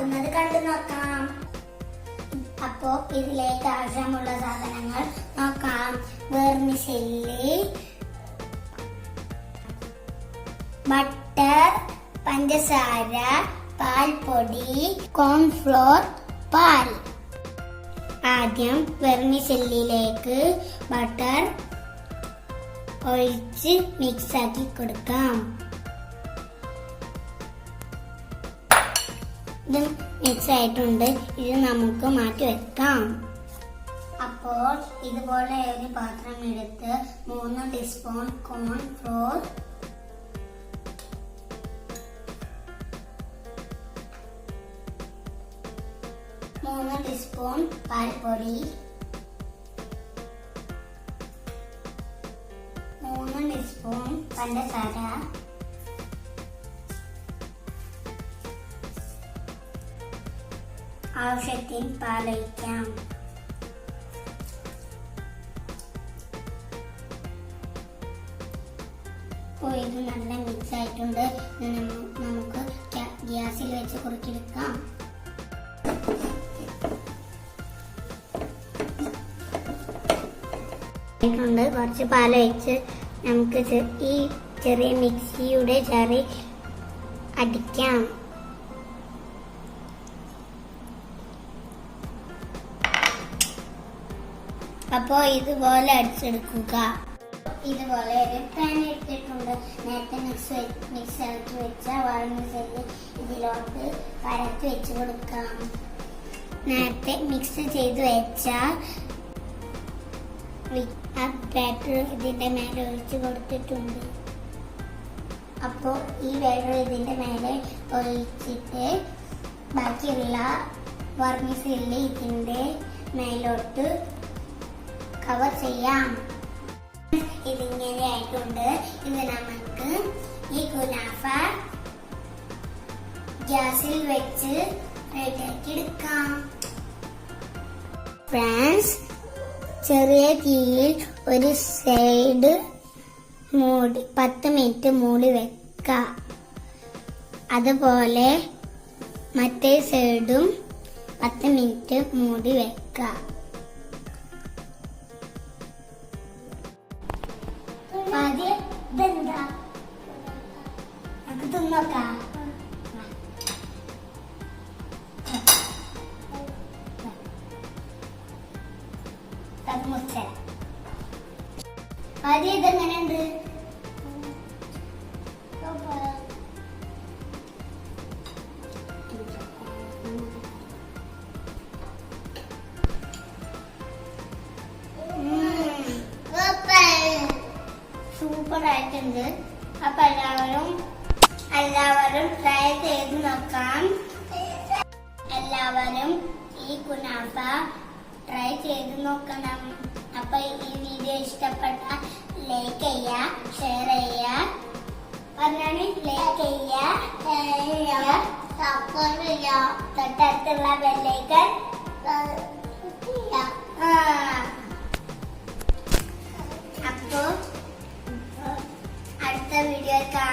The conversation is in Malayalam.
ഉണ്ടാക്കുന്നത് കണ്ടു നോക്കാം. അപ്പോ ഇതിലേക്ക് ആവശ്യമുള്ള സാധനങ്ങൾ നോക്കാം. വെർമിസെല്ലി, ബട്ടർ, പഞ്ചസാര, പാൽപ്പൊടി, കോൺഫ്ലോർ, പാൽ. ആദ്യം വെർമിസെല്ലിയിലേക്ക് ബട്ടർ ഒഴിച്ച് മിക്സ് ആക്കി കൊടുക്കാം. ഇത് മിക്സ് ആയിട്ടുണ്ട്. ഇത് നമുക്ക് മാറ്റി വെക്കാം. അപ്പോൾ ഇതുപോലെ ഒരു പാത്രം എടുത്ത് 3 ടീസ്പൂൺ കോൺഫ്ലോർ, 3 ടീസ്പൂൺ പാൽപ്പൊടി, 3 ടീസ്പൂൺ പഞ്ചസാര, ആവശ്യത്തിന് പാലൊഴിക്കാം. ഇപ്പോൾ ഇത് നല്ല മിക്സ് ആയിട്ടുണ്ട്. നമുക്ക് ഗ്യാസിൽ വെച്ച് കുറുക്കിയെടുക്കാം. കുറച്ച് പാലൊഴിച്ച് നമുക്ക് ഈ ചെറിയ മിക്സിയുടെ ജാറി അടിക്കാം. അപ്പോൾ ഇതുപോലെ അടിച്ചെടുക്കുക. ഇതുപോലെ ഒരു പാൻ എടുത്തിട്ടുണ്ട്. നേരത്തെ മിക്സ് ആക്കി വെച്ച വെർമിസെല്ലി ഇതിലോട്ട് പരത്തി വെച്ച് കൊടുക്കാം. നേരത്തെ മിക്സ് ചെയ്ത് വെച്ച ബാറ്റർ ഇതിന്റെ മേലെ ഒഴിച്ച് കൊടുത്തിട്ടുണ്ട്. അപ്പോൾ ഈ ബാറ്റർ ഇതിന്റെ മേലെ ഒഴിച്ചിട്ട് ബാക്കിയുള്ള വെർമിസെല്ലി ഇതിന്റെ മേലോട്ട് കവർ ചെയ്യാം. ഇതിങ്ങനെ ആയിട്ടുണ്ട്. ഇത് നമുക്ക് ഈ കുനാഫ ഗ്യാസിൽ വെച്ച് റെഡിയാക്കി എടുക്കാം. ഫ്രണ്ട്സ്, ചെറിയ തീയിൽ ഒരു സൈഡ് മൂടി 10 മിനിറ്റ് മൂടി വെക്കാം. അതുപോലെ മറ്റേ സൈഡും 10 മിനിറ്റ് മൂടി വെക്കാം. ഇതെന്താ നമുക്ക് തിന്നോക്കാം. ആദ്യം ഇതെങ്ങനെയുണ്ട്? സൂപ്പർ ആയിട്ടുണ്ട്. അപ്പൊ എല്ലാവരും ട്രൈ ചെയ്ത് നോക്കാം. എല്ലാവരും ഈ കുനാഫ ട്രൈ ചെയ്ത് നോക്കണം. അപ്പൊ ഈ വീഡിയോ ഇഷ്ടപ്പെട്ട ലൈക്ക് ചെയ്യുക, ഷെയർ ചെയ്യുക, ലൈക്ക് ചെയ്യുക, സപ്പോർട്ട് ചെയ്യുക, തൊട്ടടുത്തുള്ള ബെല്ലൈക്കൺ അപ്പോ അടുത്ത വീഡിയോ കാണാം.